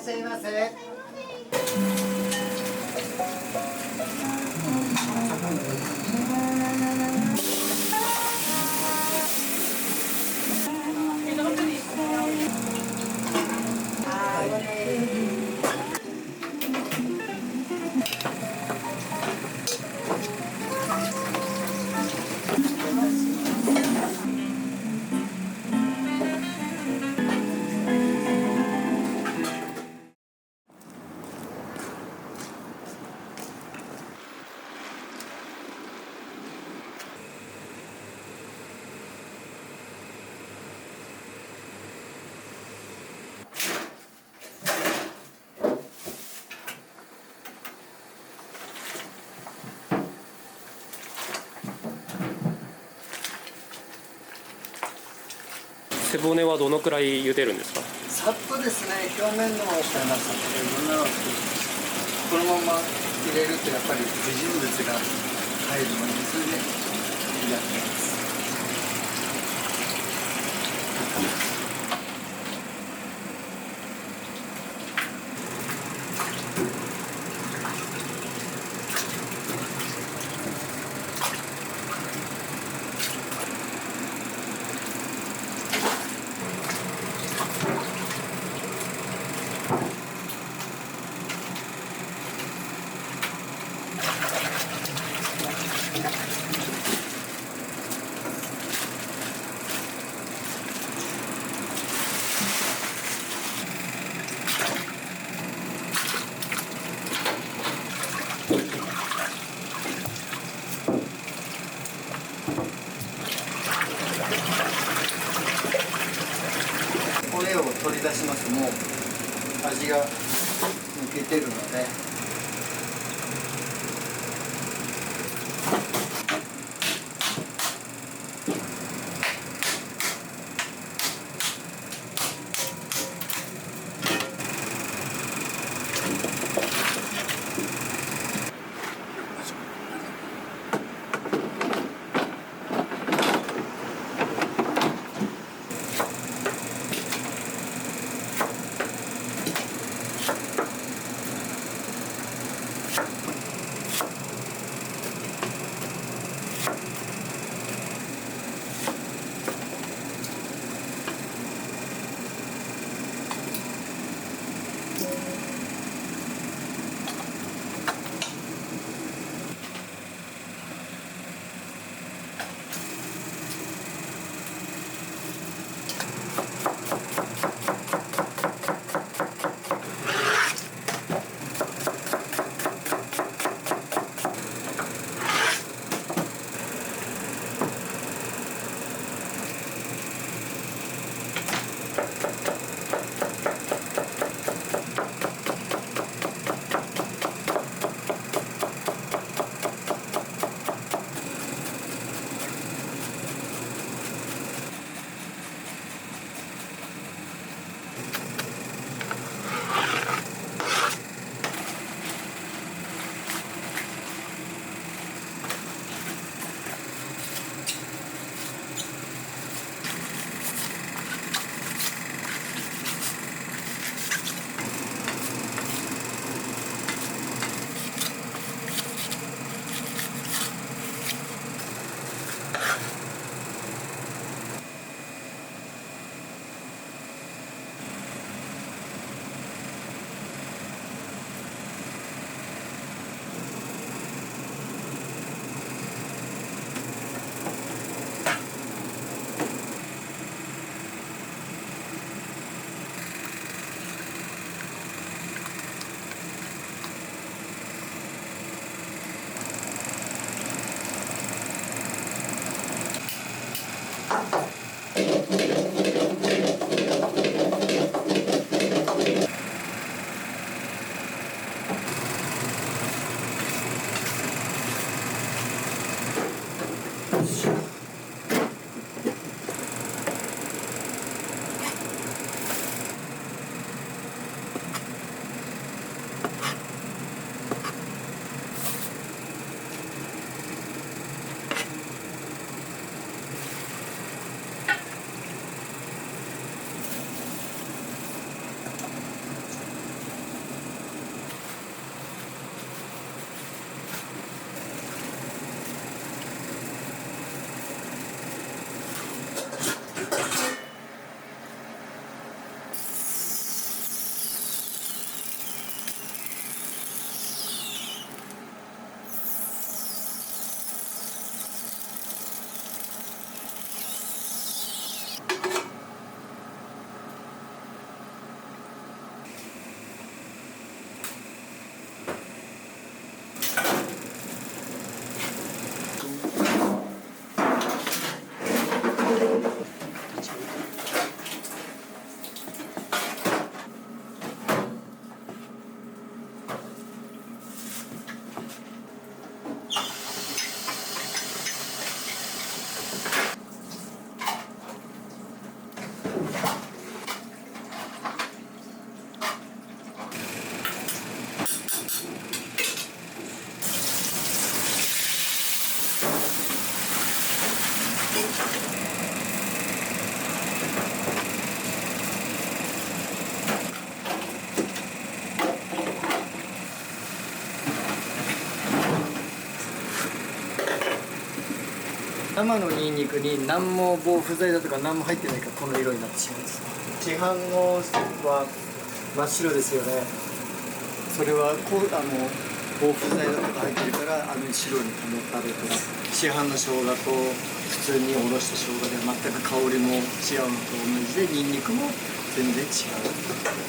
っしゃいませ。背骨はどのくらい茹でるんですか？さっとですね、表面の方からなさっていろんなのを作ってます。このまま入れるとやっぱり不純物が入るので、それでやってます。骨を取り出しますともう味が抜けてるので。生のニンニクに何も防腐剤だとか何も入ってないからこの色になってしまうんです。市販のは真っ白ですよね。それは防腐剤だとか入ってるから白に保たれてます。市販の生姜と普通におろした生姜では全く香りも違うのと同じでニンニクも全然違う。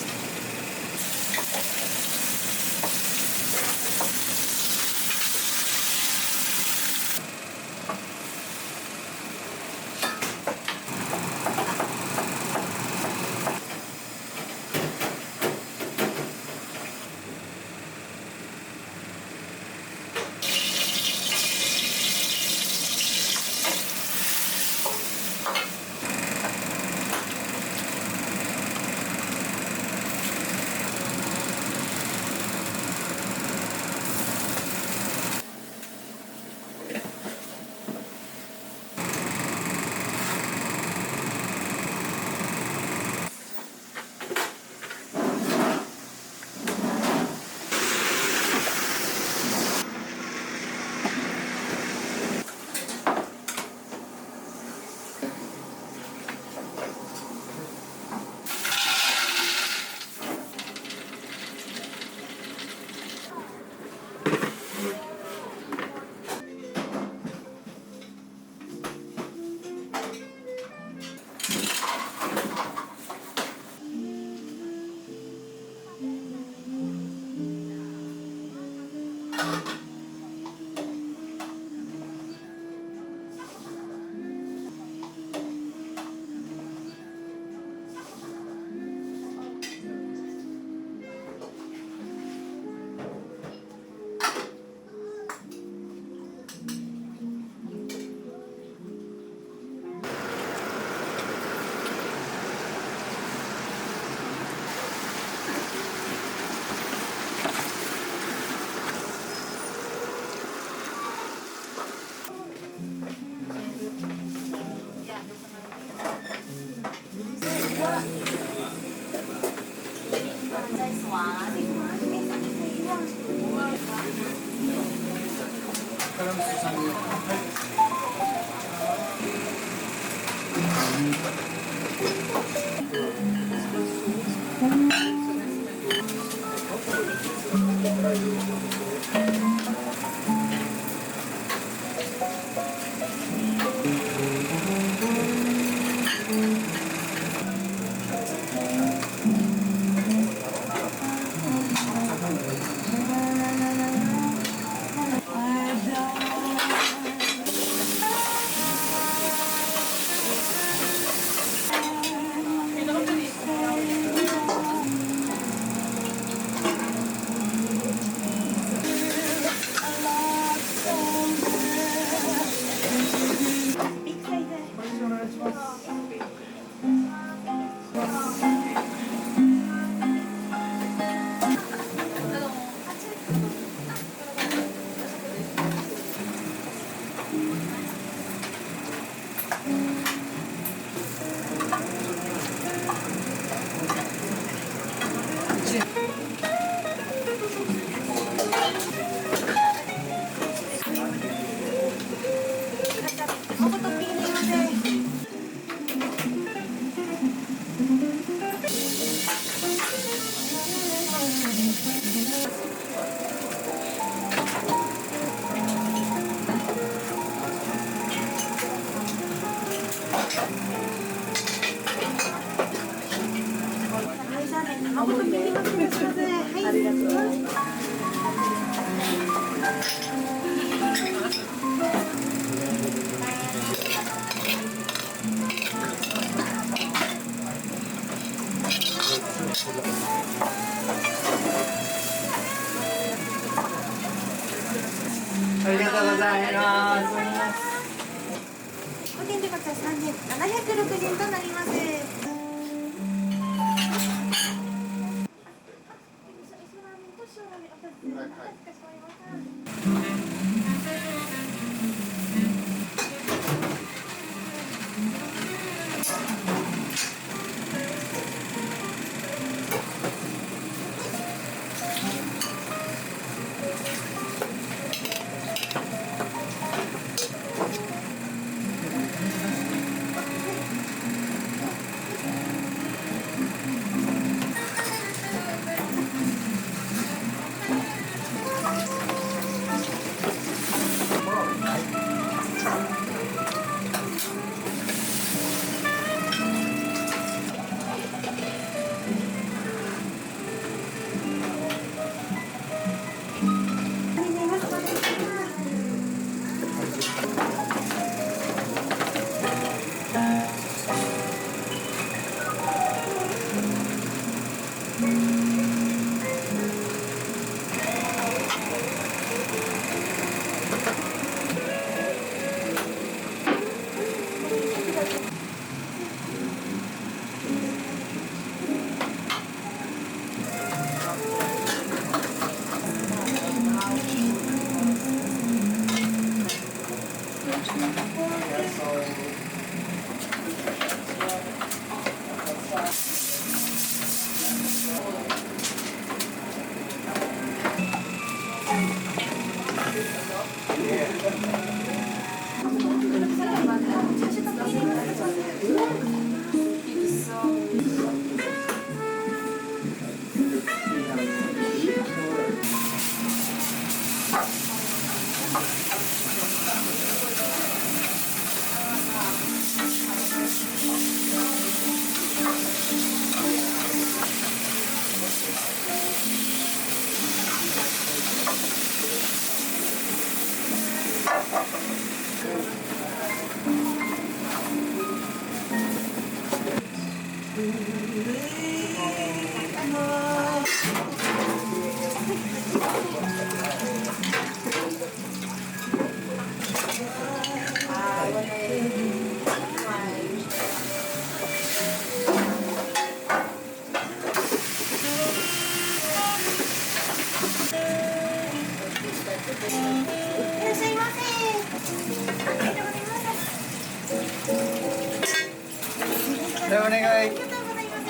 ありがとうございます。5点でこちら3760円となります。いらっしゃいませ。はい、お願い。ありがとうございます。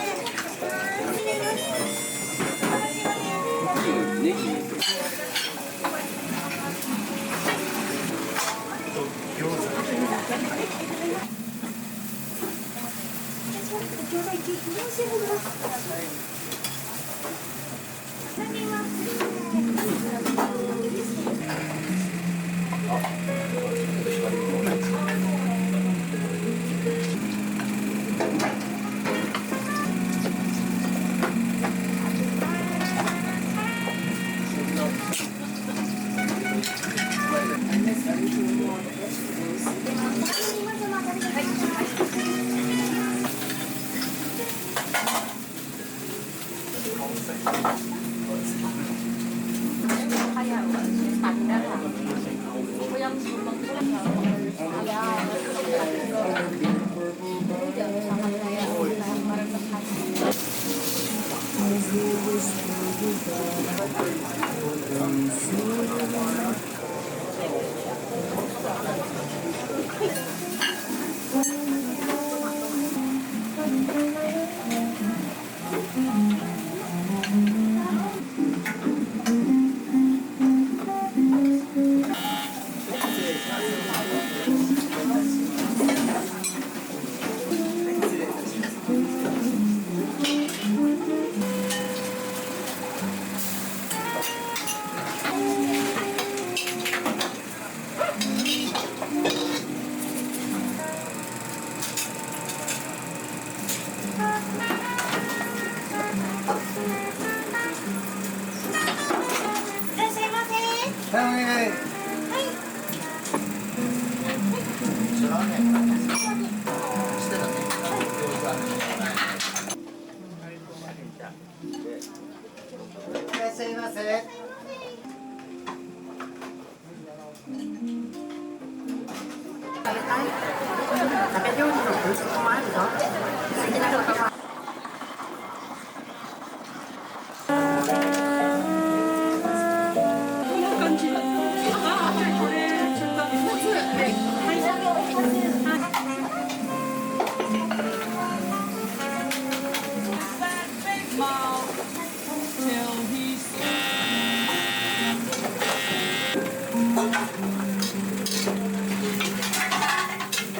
っしゃいませ。い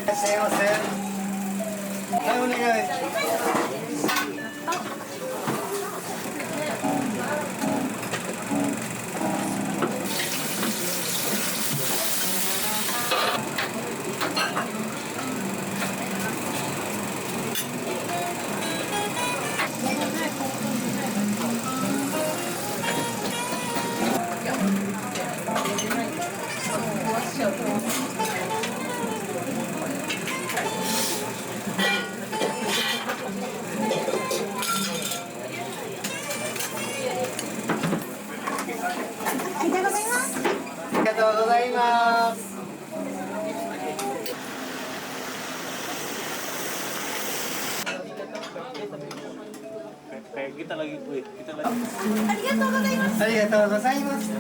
らっしゃいませ。はい、お願い。ざいます。ありがとうございます。ありがとうございます。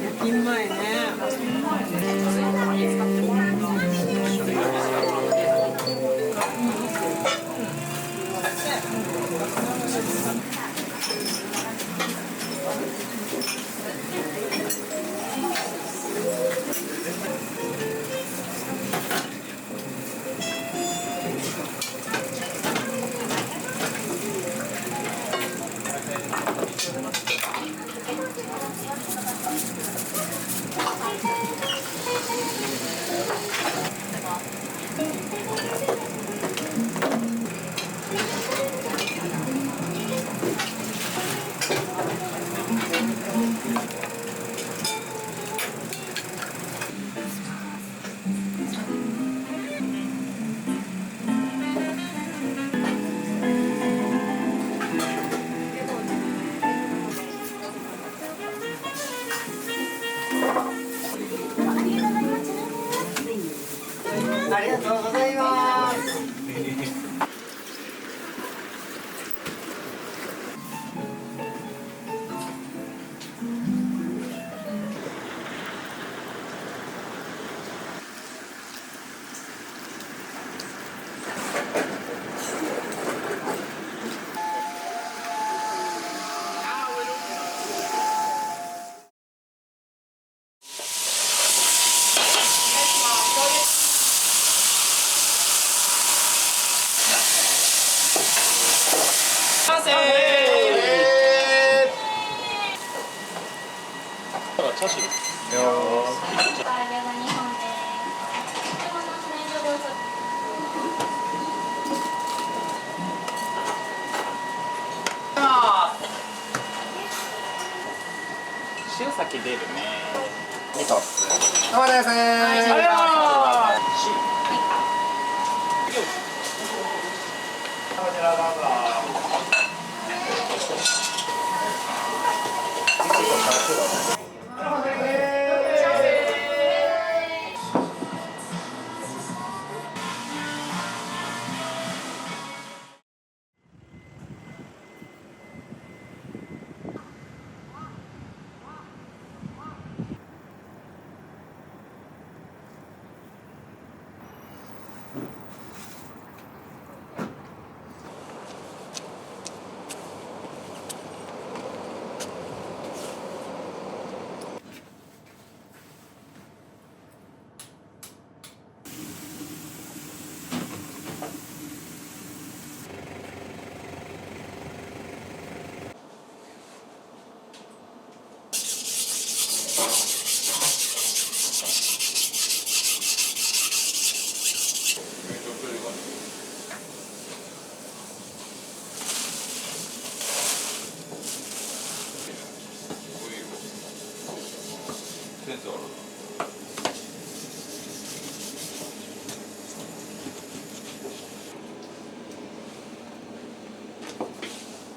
夜勤前ね。ありがとうございます。チャーシュー。唐揚げが2本です。この麺所でおそ塩先出るね。お待たせこちらどうぞ。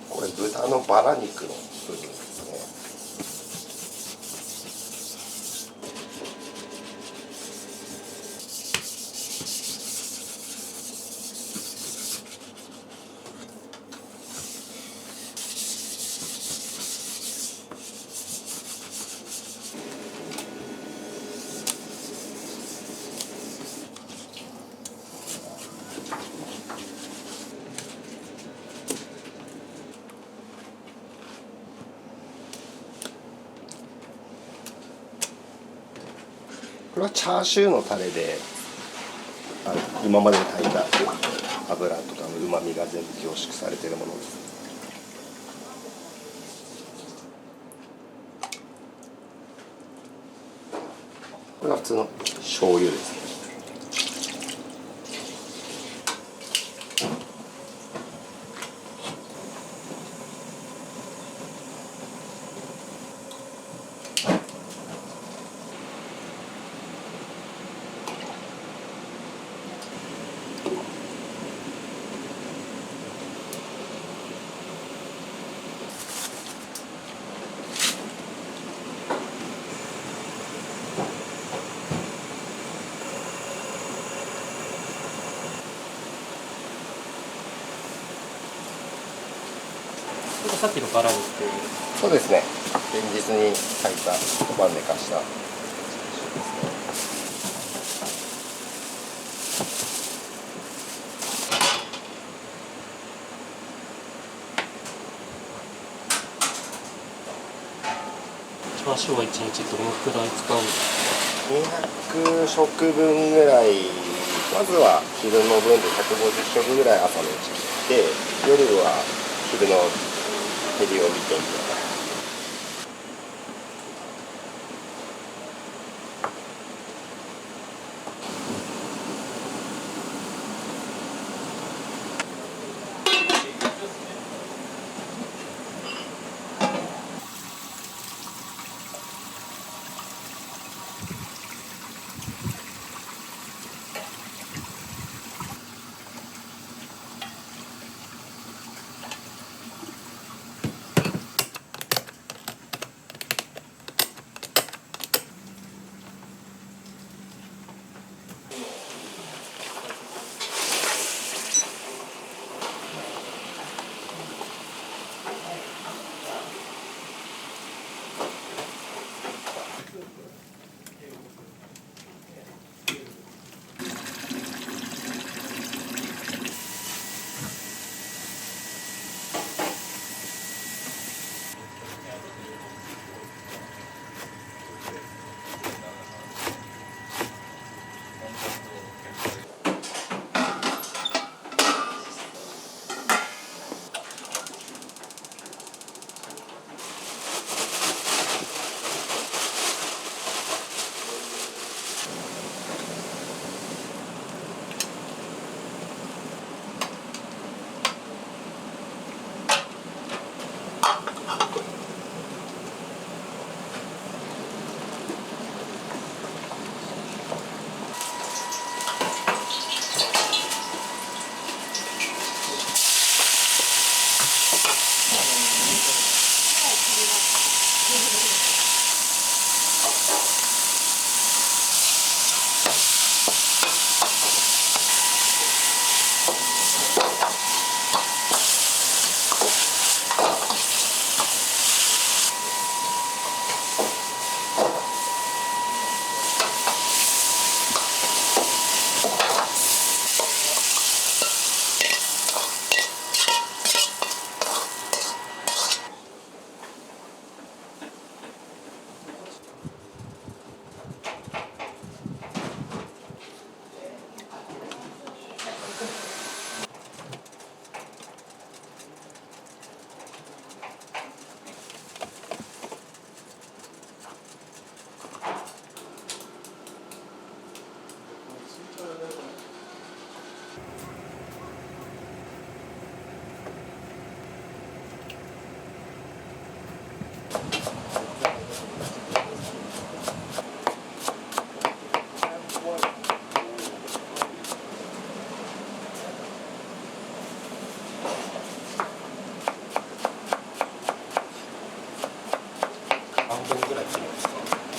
これ豚のバラ肉の部分ですね。これはチャーシューのタレで今までに炊いた油とかのうまみが全部凝縮されているものです。これは普通の醤油ですね。さっきのバラ肉っていう。そうですね。前日に炊いた一晩寝かした。チャーシューは1日どのくらい使うんですか？ 200食分ぐらい、まずは昼の分で150食ぐらい朝のうちに切って、夜は昼の減りを見てみたいな。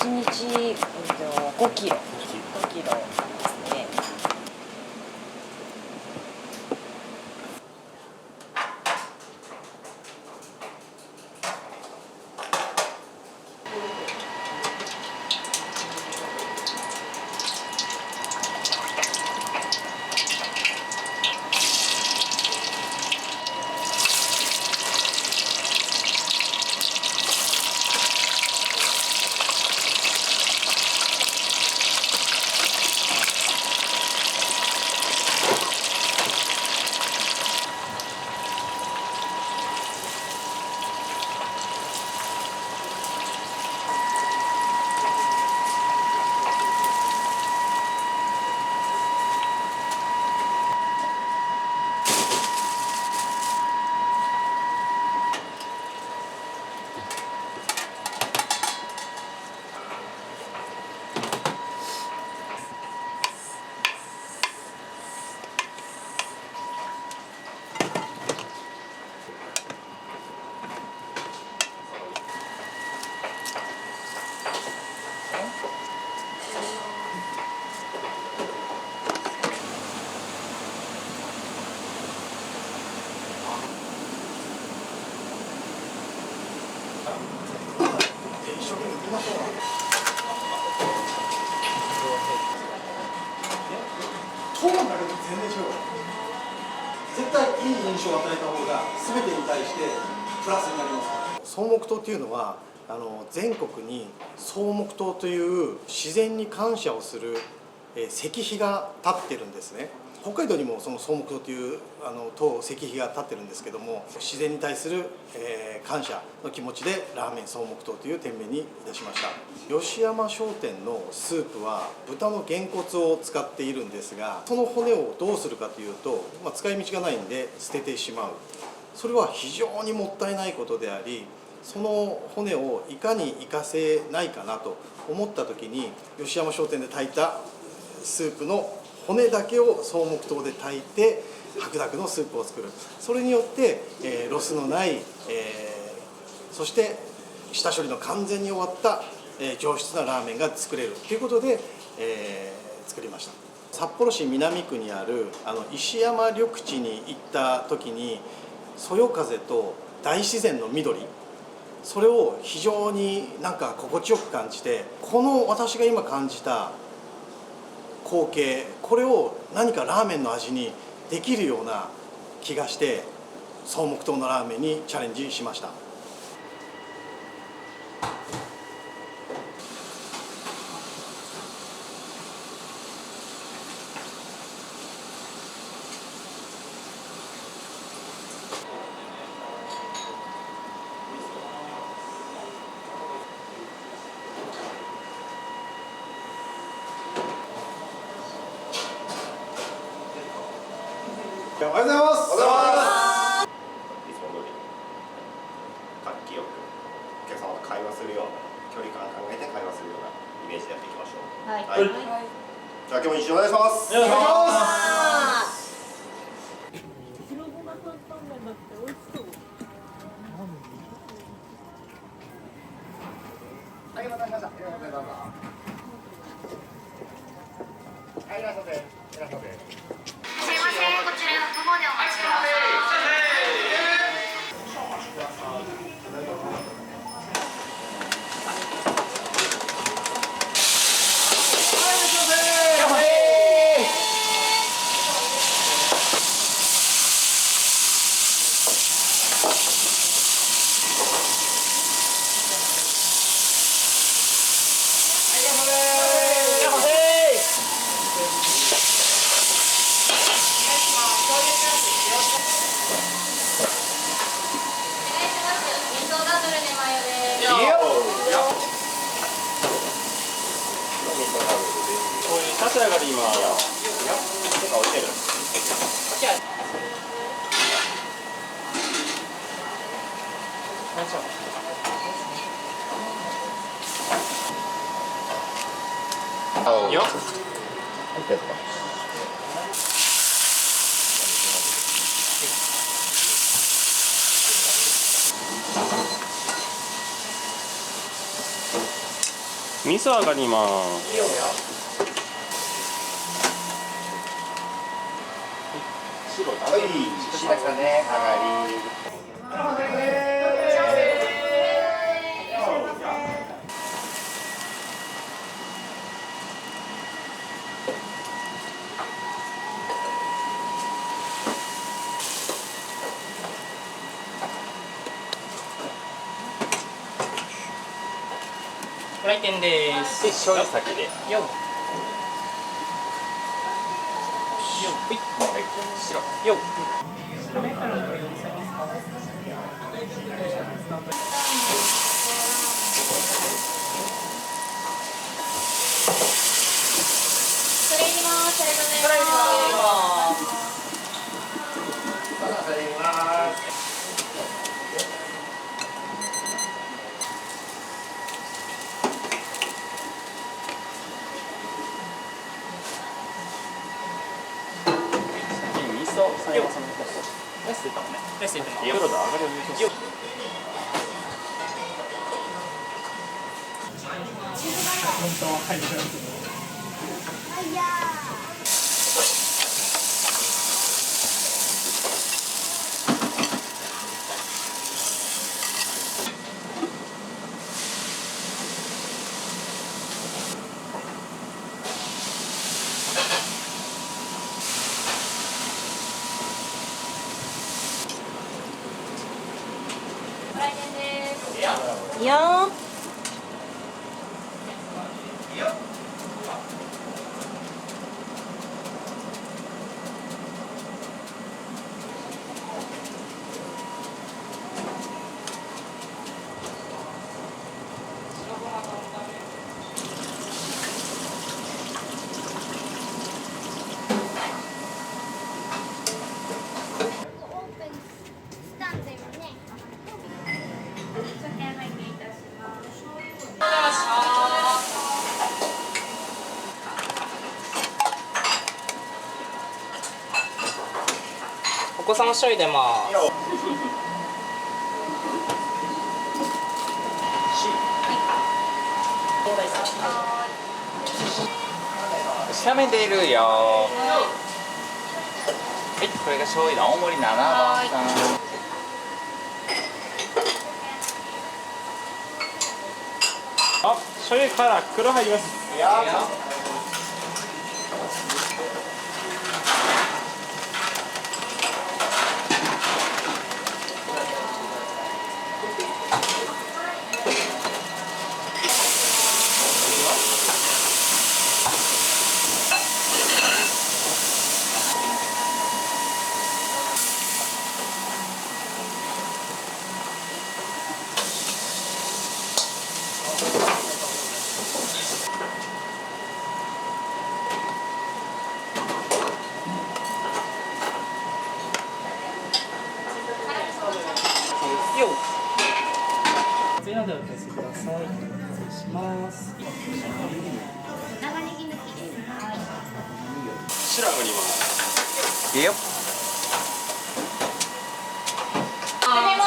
1日、5キロですね。ましょう。トーンだけで全然違う。絶対いい印象を与えた方が全てに対してプラスになります。草木塔っていうのは全国に草木塔という自然に感謝をする石碑が立ってるんですね。北海道にもその草木塔という塔石碑が立ってるんですけども、自然に対する感謝の気持ちでラーメン草木塔という店名にいたしました。吉山商店のスープは豚のげんこつを使っているんですが、その骨をどうするかというと、使い道がないんで捨ててしまう。それは非常にもったいないことであり、その骨をいかに生かせないかなと思った時に、吉山商店で炊いたスープの骨だけを草木塔で炊いて白濁のスープを作る。それによってロスのない、そして下処理の完全に終わった上質なラーメンが作れるということで、作りました。札幌市南区にある石山緑地に行った時に、そよ風と大自然の緑、それを非常に心地よく感じて、この私が今感じた光景、これを何かラーメンの味にできるような気がして、草木塔のラーメンにチャレンジしました。おはようございます。おはようございます。いつも通り活気よくお客様と会話するような、距離感考えて会話するようなイメージでやっていきましょう。はい。はい。じゃあ今日も一緒お願いします。お願いします。はい、お待たせしました。どうぞ。はい、いらっしゃいませ。いらっしゃいませ。すいません、こちら奥までお待ちください。立ち上がり今。手が置いてる。よっ。味噌上がります。はい、石崎さんね、上がり。フライ店です。醤油先で。よっ。よっ。それいります。ありがとうございます。それいります。味噌最後そのレストもね。レストも。黒田上がりを優勝する。はいやはい、いいよ。オープンしたんだよね。お酒拝見いたします。お子様一人出ます。斜面出るよ。はい、これが醤油の大盛り7番さん。あ、醤油から黒入ります。こちらでお貸しください。失礼します。長ネギ抜きです。白振ります。いいよ。おはようご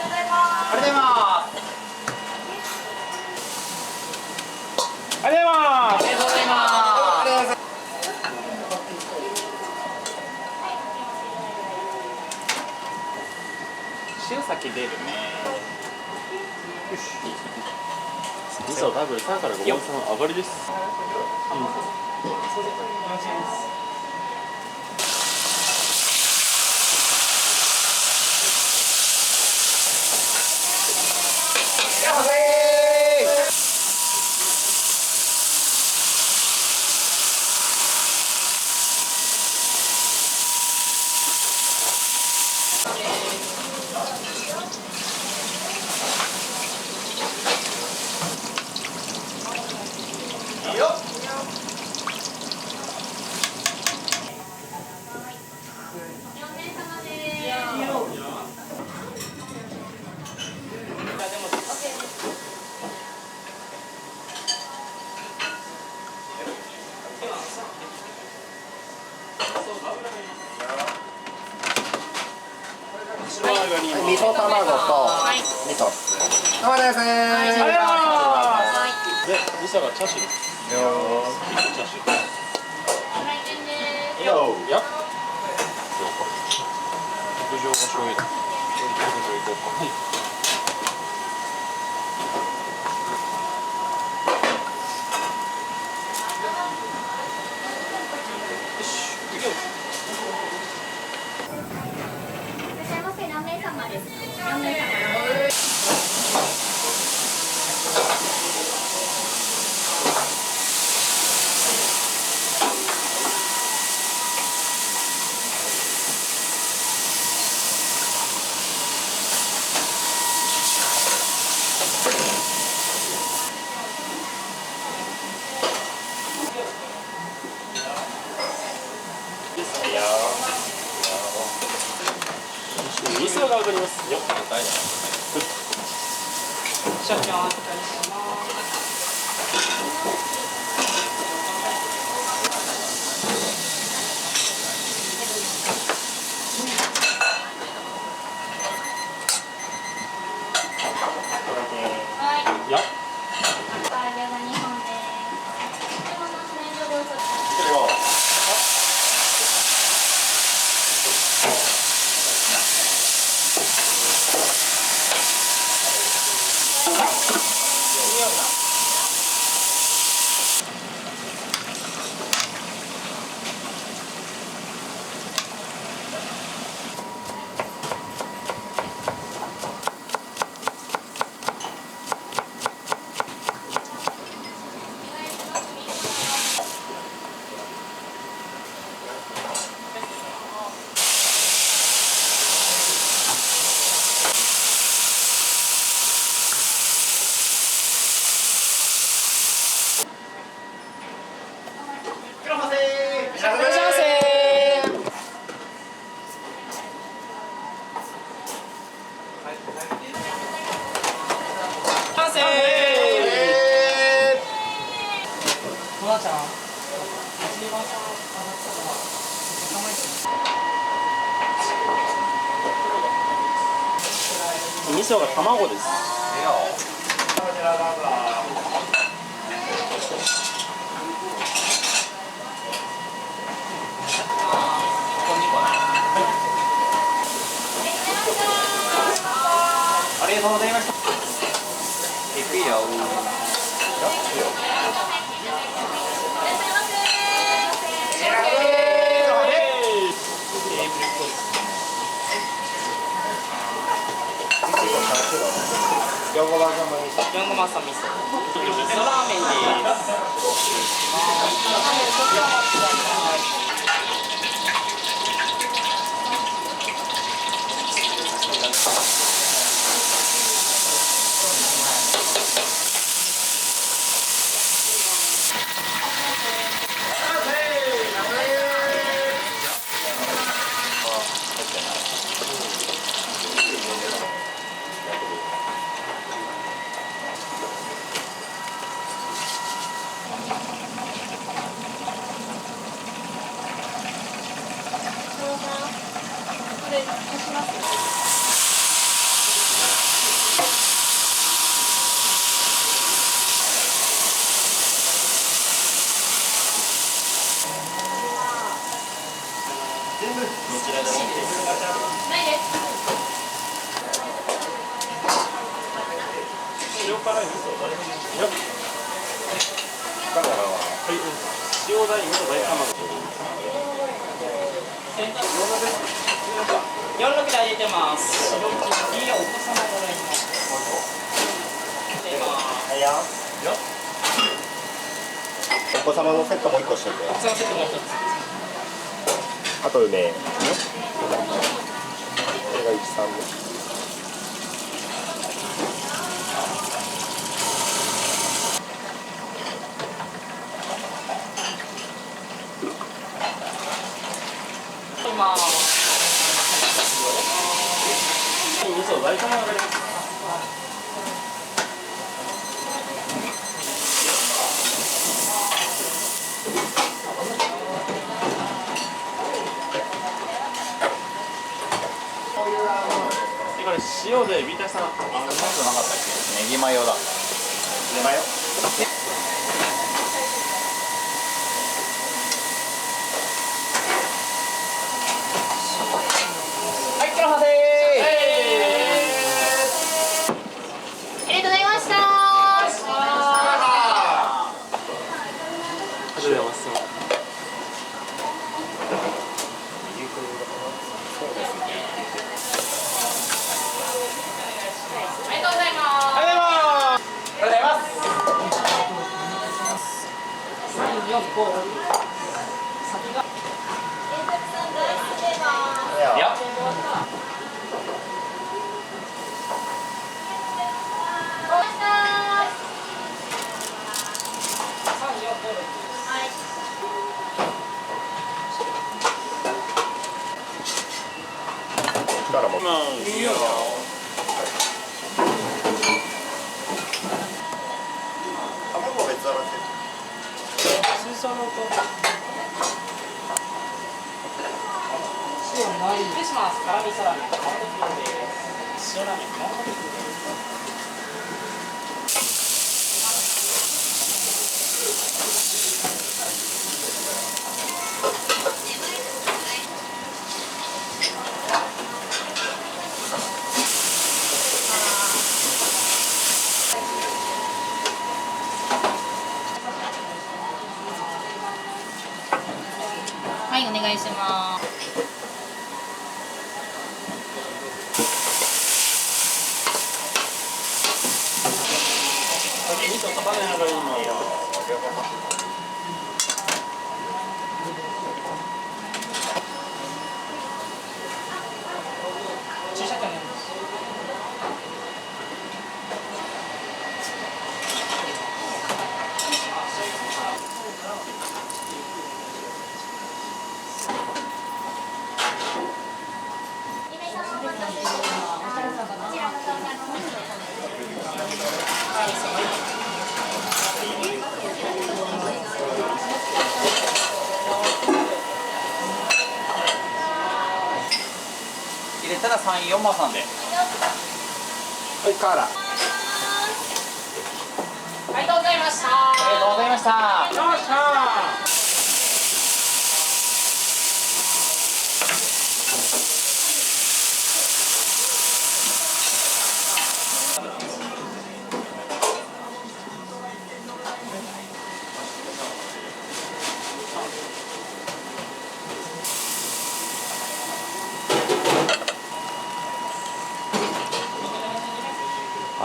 ざいます。ありがとうございます。ありがとうございます。ありがとうございます。塩先出るね。味噌ダブル3から5番さん上がりです。味噌卵と味噌っす。そうです。で、味噌がチャーシューです。チャーシュー。来店です。やっ。特上が醤油だ。特上行こうか。いらっしゃいませ。何名様ですか。何名様。味噌が上がりますよ。社長お預かりしますはい。やっ。唐揚げが2本です。でもの麺料理をそ味噌が卵です。ありがとうございました。いくよ。4号版様に4ごまさ味噌。味噌ラーメンです。塩辛い味噌大丈夫。だからはい、塩大味噌大卵。46で入れてます。いいよ、お子様もらいます。はいよお子様のセットも1個しといてそのセットもう一つ。あと梅これが13です今味噌大卵があります。これ塩でビタさん、なんとなかったっけ？ネギマヨだ。ネマヨはい、来ませありがとうございました始めます。ありがとうございますありがとうございます。3、4、5。いや。だからもういいよ。卵別合わせシソのと。失礼します。辛味噌ラーメン、熊本風です。塩ラーメン、熊本風です。はい、お願いします味噌束ねながら今。小さくね。入れたら3、4番さんで。はいカーラありがとうございました。ありがとうございました。よっしゃ。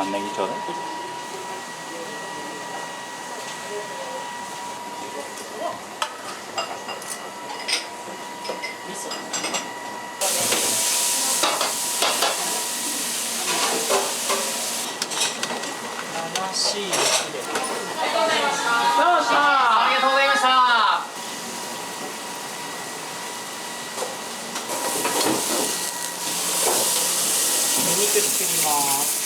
あ、ネギちょうだい。しいですね。ありがとうございました。ありがとうございました。ニンニク作ります。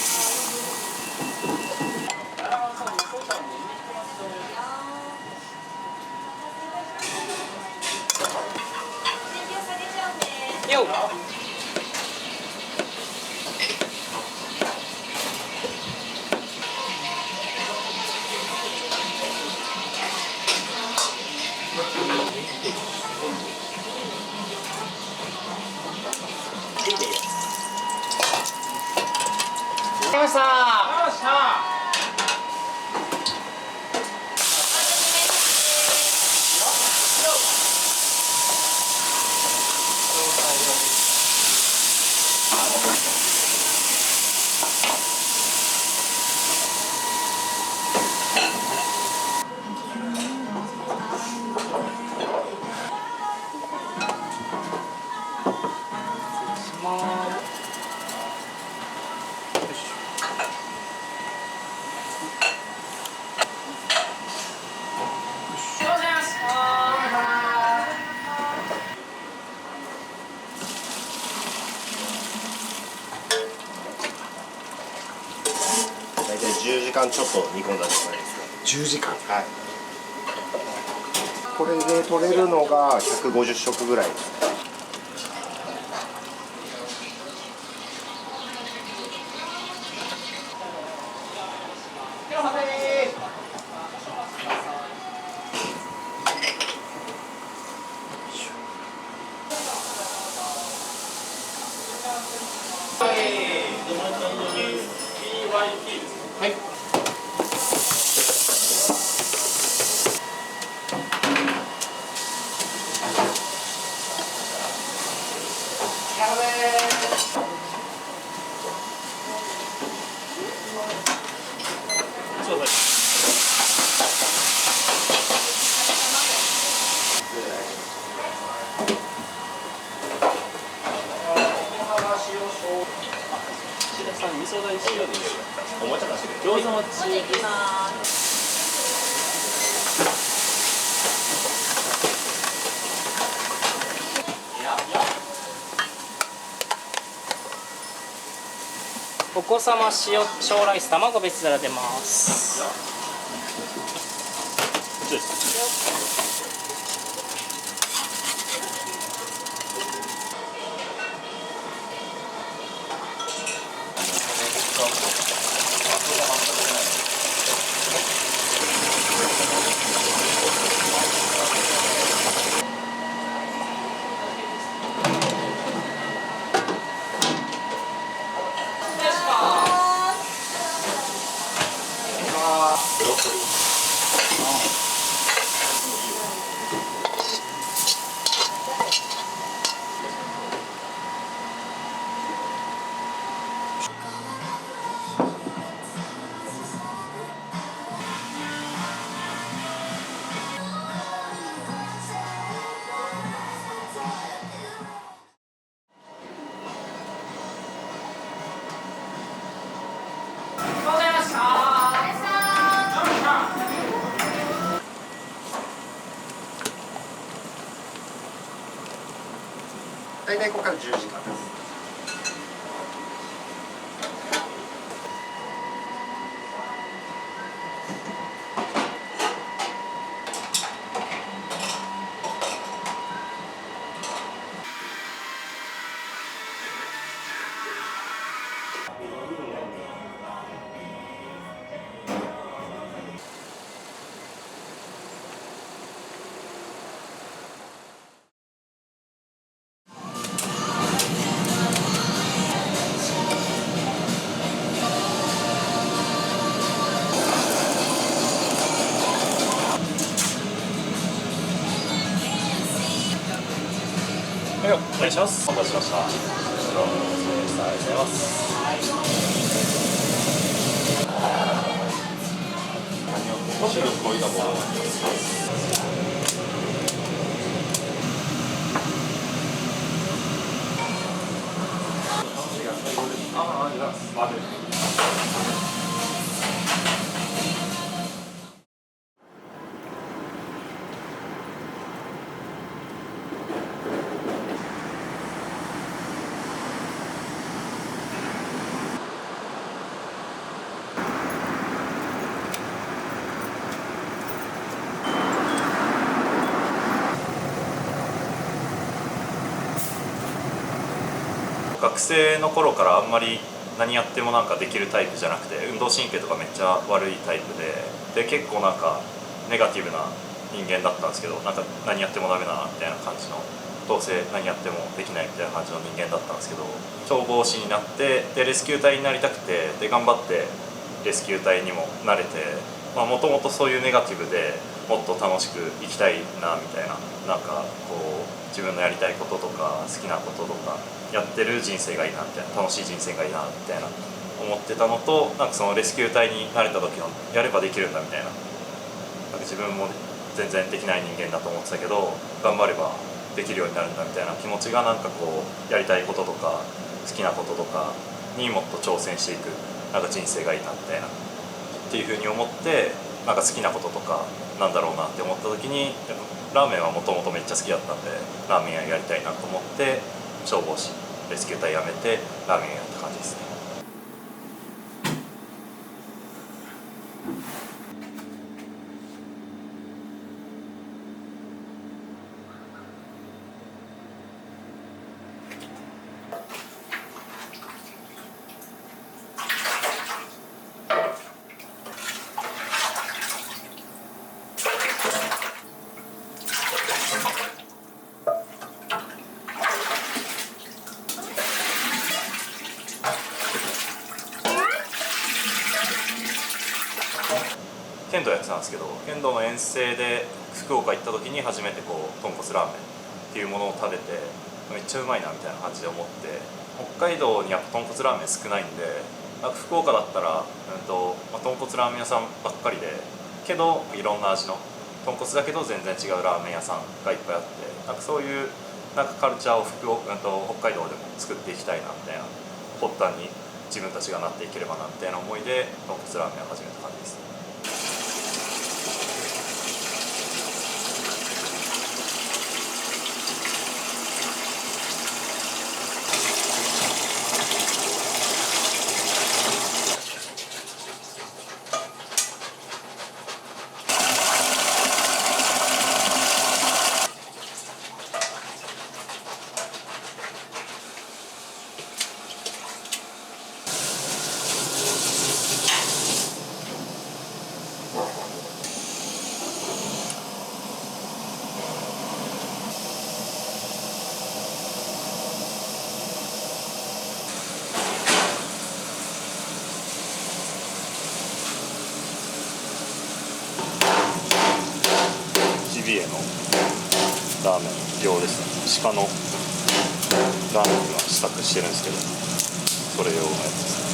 よっ。ありました。大体10時間ちょっと煮込んだ状態ですね。10時間。はい。これで取れるのが150食ぐらいですね。はい。そうだ。石田さん、味噌代塩でいいよ。おもちゃ出してくれ。餃子もちです。お子様塩小ライス卵別皿出ます。ブロッコリー。大体ここから10時間です。はいお願いします。お待たせしました。ありがとうございます。視力こういったもの学生の頃からあんまり何やってもなんかできるタイプじゃなくて、運動神経とかめっちゃ悪いタイプで結構なんかネガティブな人間だったんですけど、なんか何やってもダメだなみたいな感じの、どうせ何やってもできないみたいな感じの人間だったんですけど、消防士になってでレスキュー隊になりたくて、で頑張ってレスキュー隊にもなれて、もともとそういうネガティブでもっと楽しく生きたいなみたいな、なんかこう自分のやりたいこととか好きなこととかやってる人生がいいなみたいな、楽しい人生がいいなみたいな思ってたのと、なんかそのレスキュー隊になれた時のやればできるんだみたいな、なんか自分も全然できない人間だと思ってたけど頑張ればできるようになるんだみたいな気持ちが、なんかこうやりたいこととか好きなこととかにもっと挑戦していく、なんか人生がいいなみたいなっていうふうに思って、なんか好きなこととかなんだろうなって思った時に、ラーメンはもともとめっちゃ好きだったんで、ラーメン屋やりたいなと思って消防士レスキュー隊辞めてラーメン屋やった感じですね。剣道やってたんですけど、剣道の遠征で福岡行った時に初めてこう豚骨ラーメンっていうものを食べて、めっちゃうまいなみたいな感じで思って、北海道にやっぱ豚骨ラーメン少ないんで、なんか福岡だったら、豚骨ラーメン屋さんばっかりで、けどいろんな味の豚骨だけど全然違うラーメン屋さんがいっぱいあって、なんかそういうなんかカルチャーを北海道でも作っていきたいなみたいな発端に自分たちがなっていければなみたいな思いで豚骨ラーメンを始めた感じですね。ジビエのラーメン用ですね。鹿のラーメンが試作してるんですけど、それ用のやつですね。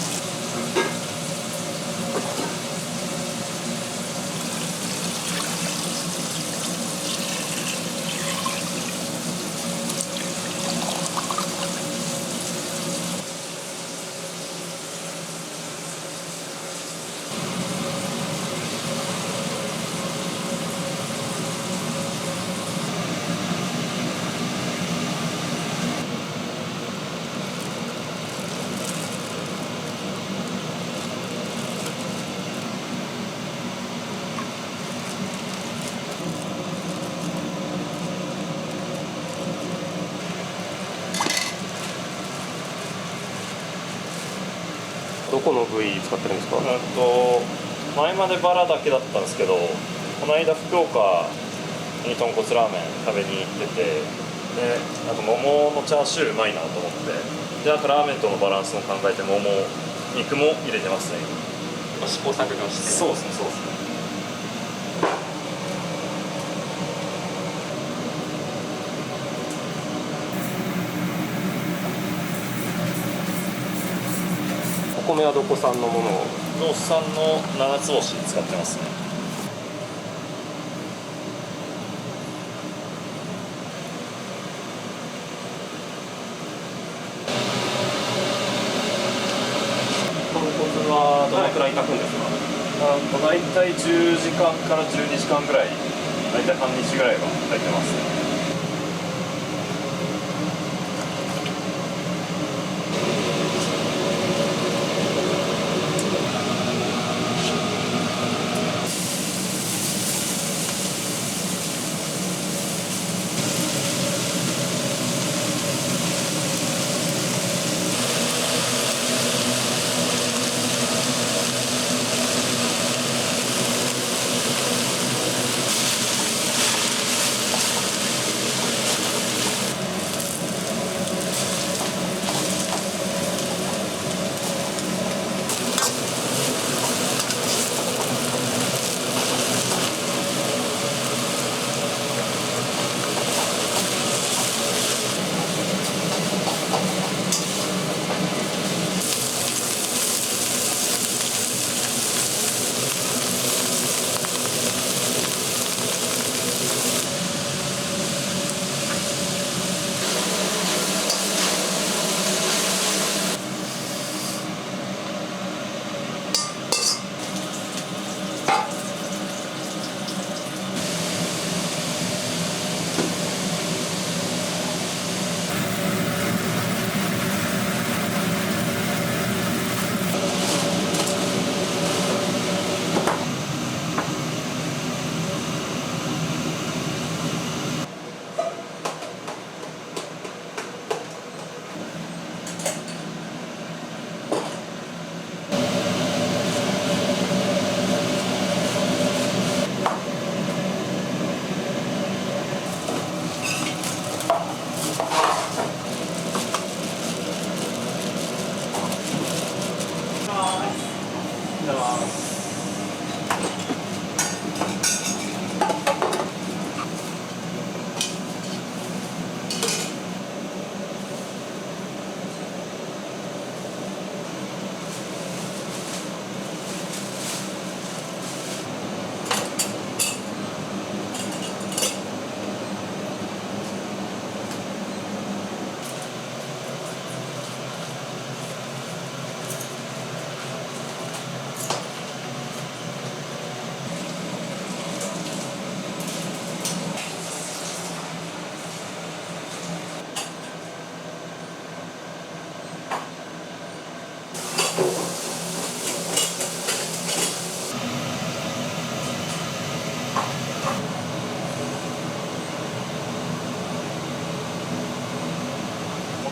どこの部位使ってるんですか？前までバラだけだったんですけど、この間福岡に豚骨ラーメン食べに行ってて、でなんか桃のチャーシューうまいなと思って、でなんかラーメンとのバランスも考えて肉も入れてますね。試行錯誤して。そうですね、そうですね。米はどこ産のものを？ロース産の七つ星使ってますね。豚骨はどのくらい炊くんですか？大体10時間から12時間ぐらい、大体半日ぐらいは炊いてますね。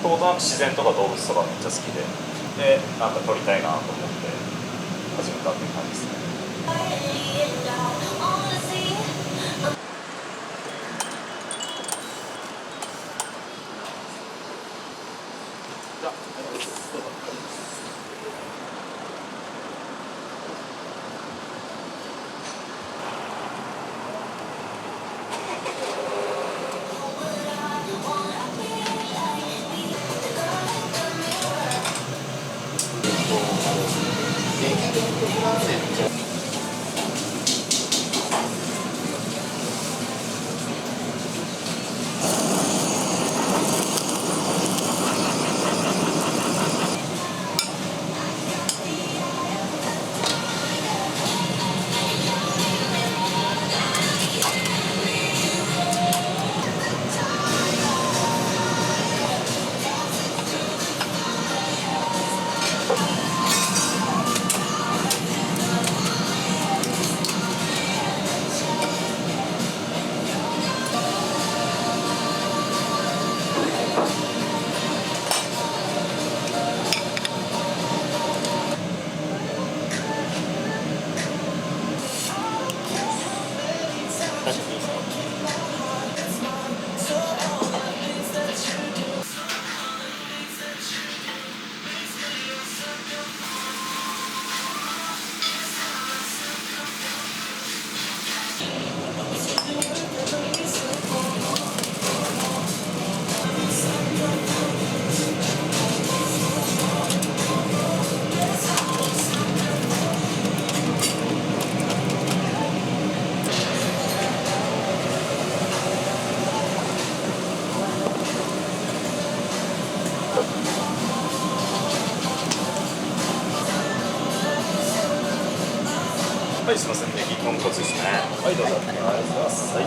もともと自然とか動物とかめっちゃ好きで、なんか撮りたいなと思って始めたっていう感じですね。はいすいません、ネギ豚骨ですね。はいどうぞ。ありがとうございます。はい。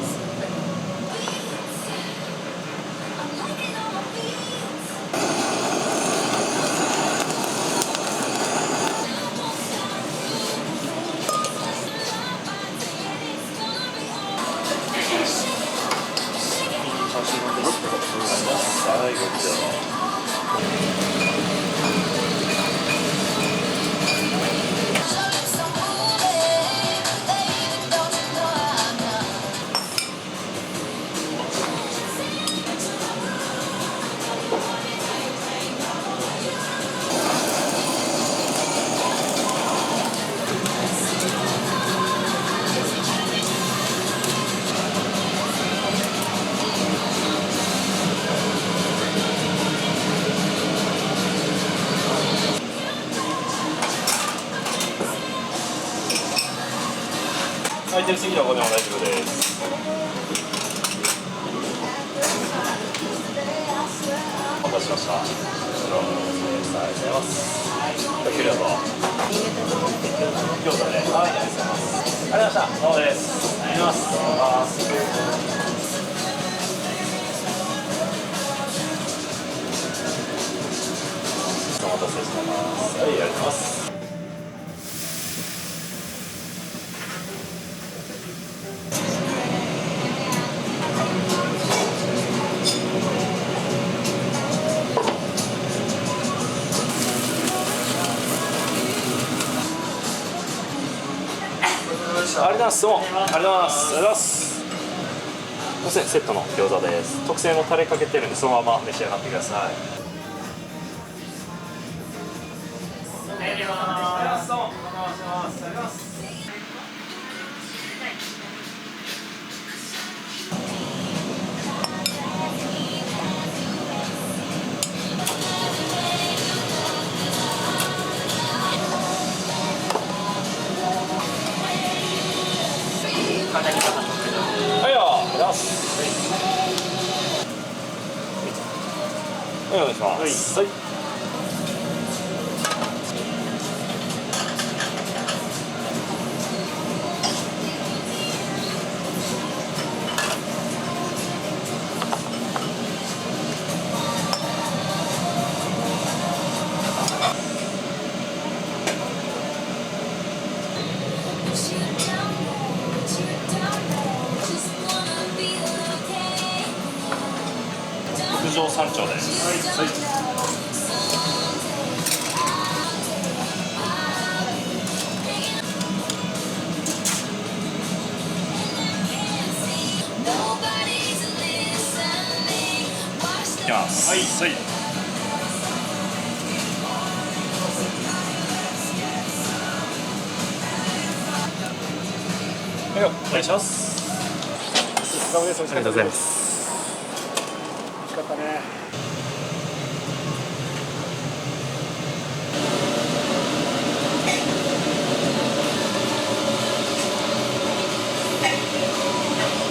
はい、ごちそう。空いてる席の方でも大丈夫です。お待たせしました。ありがとうございます。ごきりどうぞ。餃子で。はい、ありがとうございます。ありがとうございました。どうもです。ありがとうございます。お待たせしてます。はい、ありがとうございます。ありがとうございます。どうもありがとうございます。ありがとうございます。すみません、セットの餃子です。特製のタレかけてるんでそのまま召し上がってください。ありがとうございます。どうもお邪魔します。ありがとうございます。はいよ、ありがとうございます。はい、お願いします。はい。極上山頂です。はい。いきます。はい。はい。はい、お願いします。お疲れ様です。ありがとうございます。美味しかったね。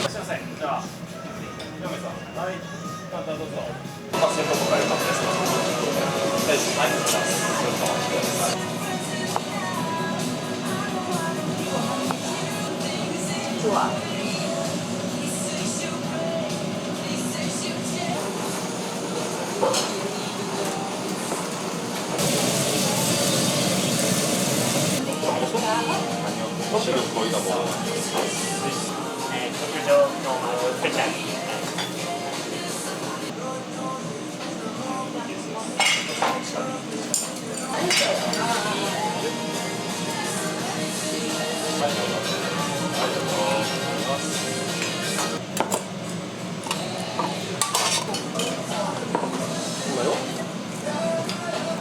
すみません。じゃあ、山井さん。はい。簡単どうぞ。セットとかよかったですか。大丈夫です。はい。じゃあ、ちょっとお待ちください。実はもしよこういったもの。特上のスペシャル。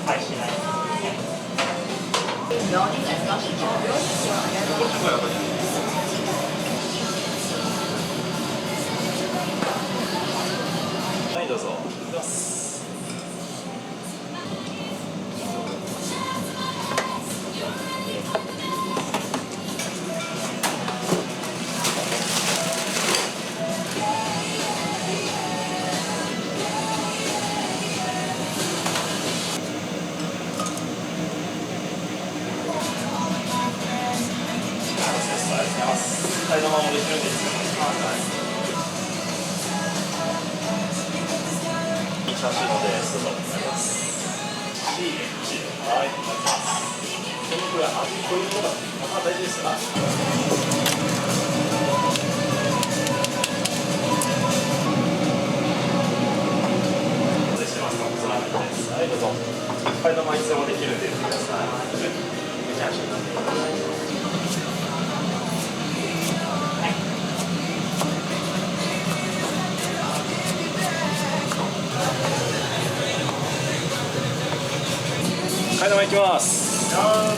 はい、しない。はい、どうぞ。いきます。まもできるんですよ。チャーシューのでスープになります。はい、これ味こういうものが大事ですか？はい、どうぞ。替え玉いつでもできるんで入れてください。チャーシューになってください。替え玉いきます。はい。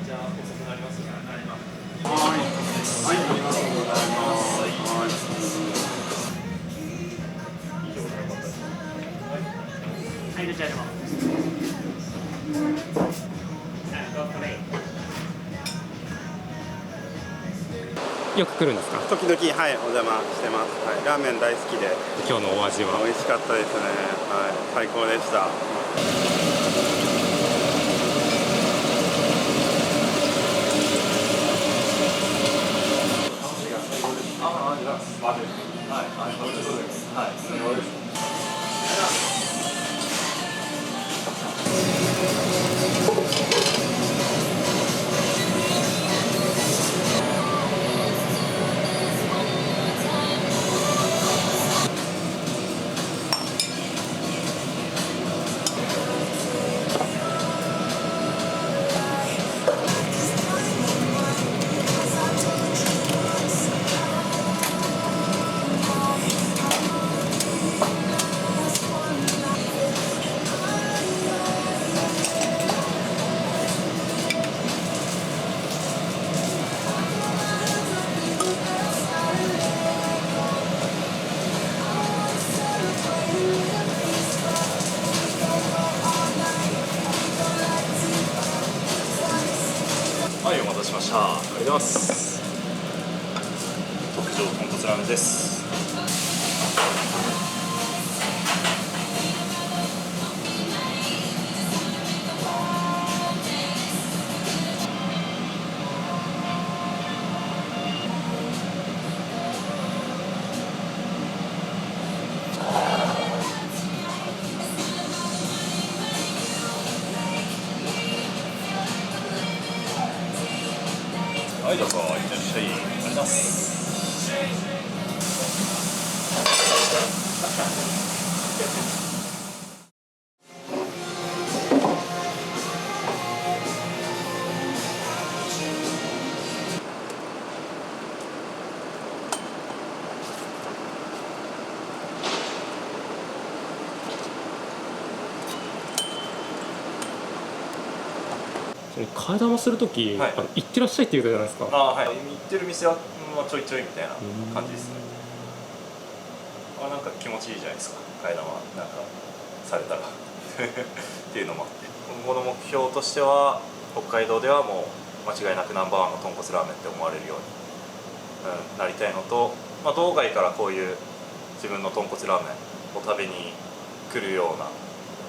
じゃあ遅くなりますが、なります。はい、ありがとうございます。はい、どちらでも。よく来るんですか？時々、はい、お邪魔してます。はい、ラーメン大好きで。今日のお味は？美味しかったですね。はい、最高でした。はい、お待たせしました。ありがとうございます。特上豚骨ラーメンです。はい、どうぞ、いらっしゃい。ありがとうございます。替え玉するとき、はい行ってらっしゃいって言うじゃないですか。はい、行ってる店は、ちょいちょいみたいな感じですね。なんか気持ちいいじゃないですか、替え玉なんかされたらっていうのもあって、今後の目標としては北海道ではもう間違いなくナンバーワンの豚骨ラーメンって思われるように、なりたいのと、道外からこういう自分の豚骨ラーメンを食べに来るような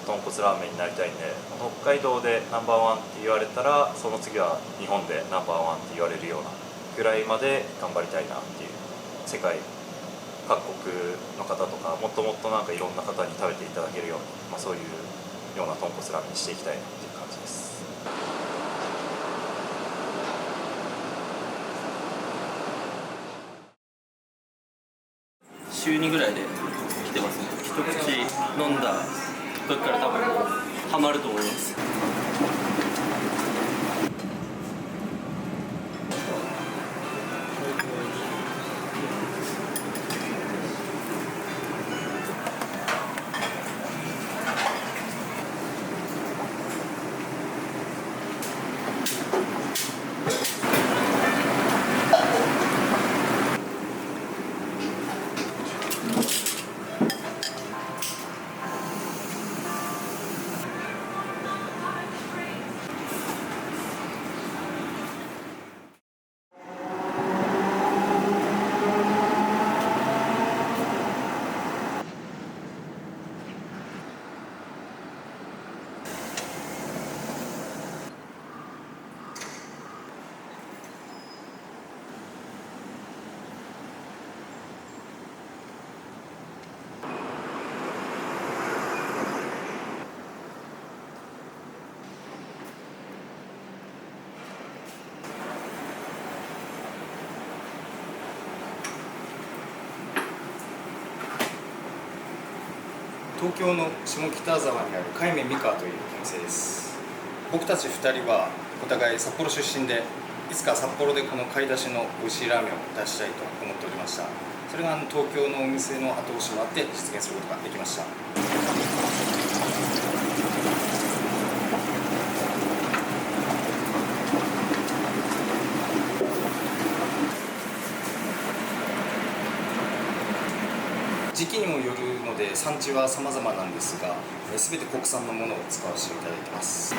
豚骨ラーメンになりたいんで、北海道でナンバーワンって言われたらその次は日本でナンバーワンって言われるようなぐらいまで頑張りたいなっていう、世界各国の方とかもっともっとなんかいろんな方に食べていただけるように、そういうような豚骨ラーメンにしていきたいなっていう感じです。週2ぐらいで来てますね。一口飲んだ時から多分もうハマると思います。東京の下北沢にある海麺美香というお店です。僕たち2人はお互い札幌出身で、いつか札幌でこの買い出しの美味しいラーメンを出したいと思っておりました。それが東京のお店の後押しもあって実現することができました。時期にもよるので産地は様々なんですが、全て国産のものを使わせていただいてます。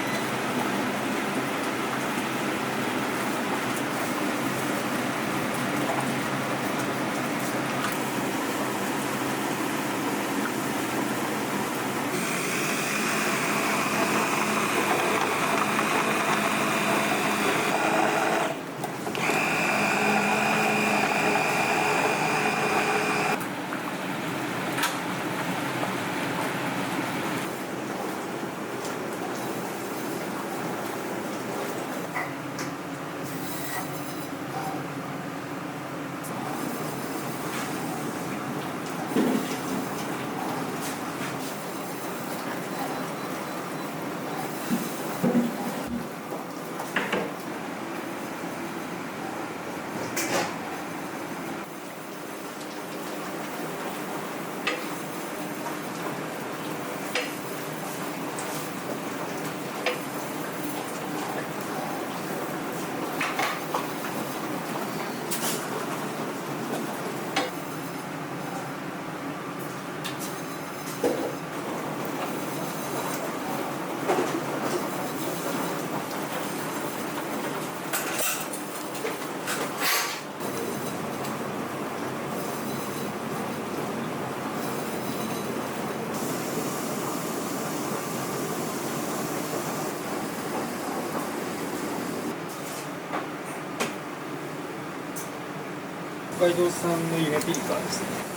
北海道産のゆめピリカですね。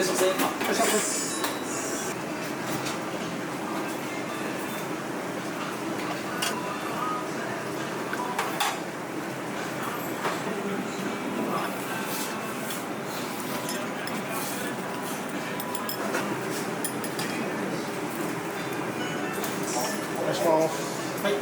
しゃいませ。お願いします。はい。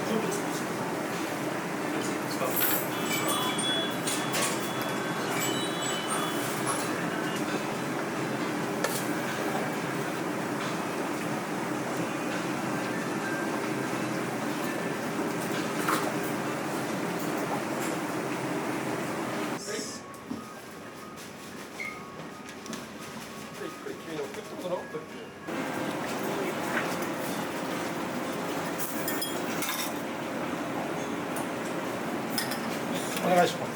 お願いします。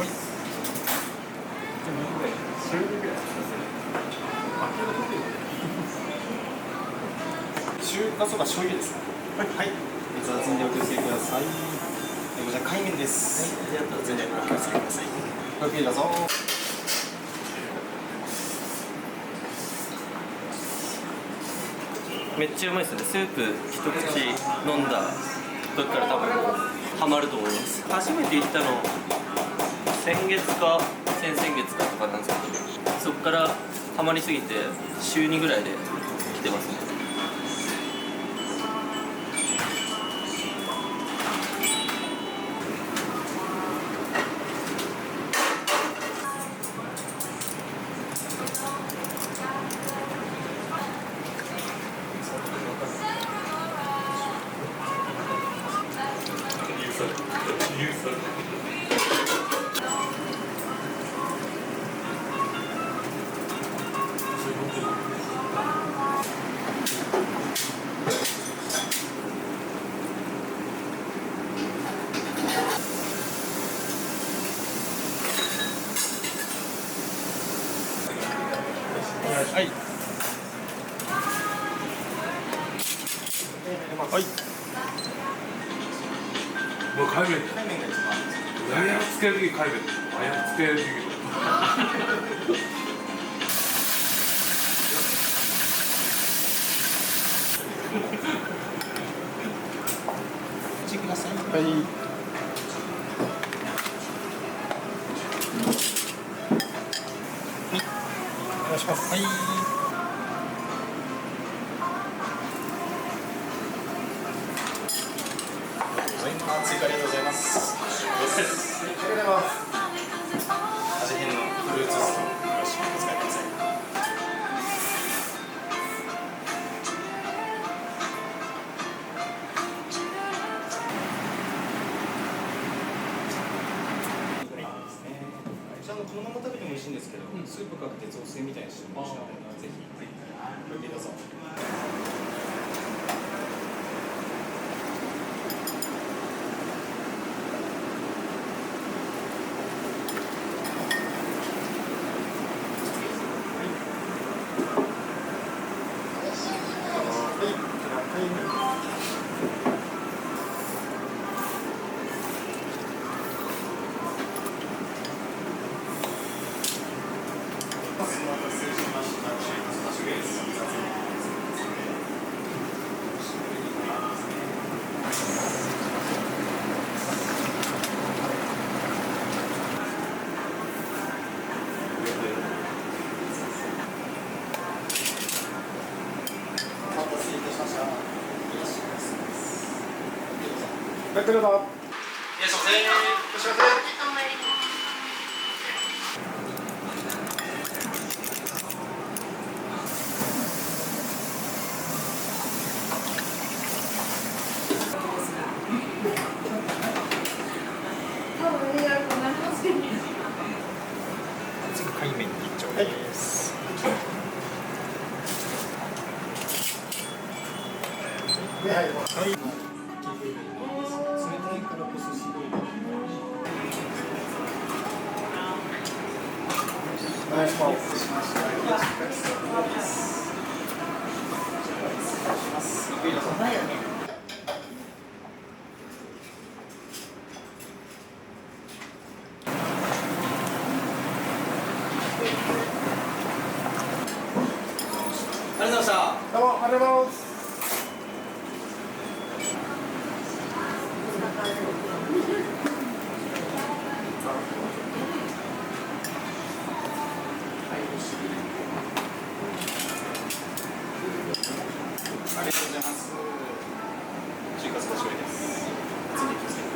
中華そば醤油です。はい。熱々にお気をつけください。こちら海綿です。はい。あと全然お気をつけください。ごゆっくりどうぞ。めっちゃうまいですね。スープ一口飲んだ時から多分ハマると思います。初めて行ったの先月か先々月かとかなんですけど、そこからハマりすぎて週2ぐらいで来てますね。はい。はい。もう海綿海綿が一番。ややつける時海綿ややつける時口ください。はい。お願いします。はい。追加ありがとうございます。ありがとうございます。味変のフルーツストローよろしくお使いください。このまま食べても美味しいんですけど、スープかけて雑炊みたいにしても美味しいので、ぜひごゆっくりどうぞ。ごゆっくりどうぞ。いらっしゃいませ。いらっしゃいませ。次海綿一丁です。はい。はい。冷たいからこそすごい。お願いします。ありがとうございます。ありがとうございます。中華そば醤油です。次気をつけて。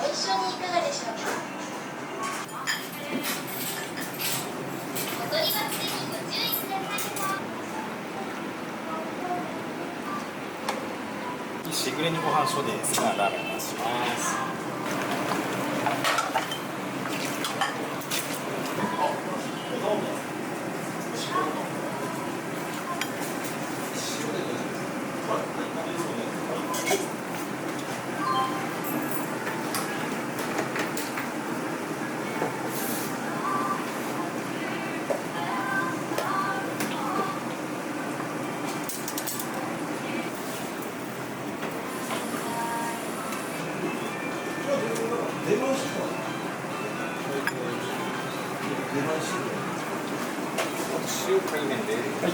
ご一緒にいかがでしょうか。お取り忘れにご注意ください。しぐれ煮ご飯所ですがラーメンお願いします。塩海綿です。はい。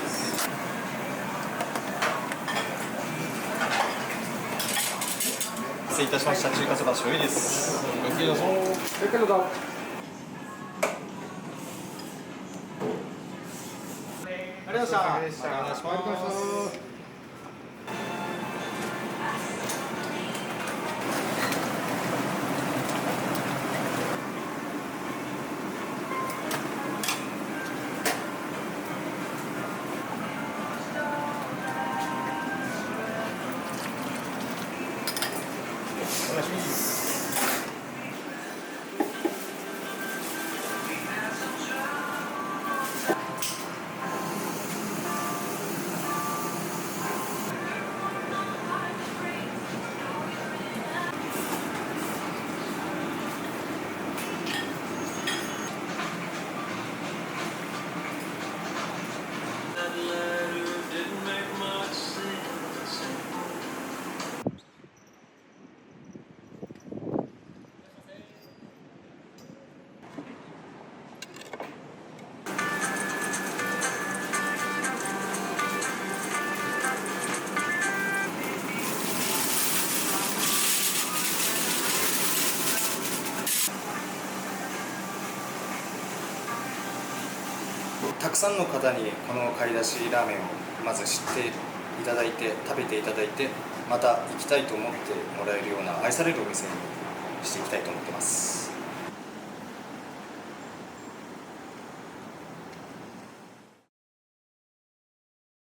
失礼いたしました。中華そば醤油です。ごきげんよう。ありがとうございました。またお願いします。お願いします。たくさんの方にこの買い出しラーメンをまず知っていただいて食べていただいて、また行きたいと思ってもらえるような愛されるお店にしていきたいと思ってます。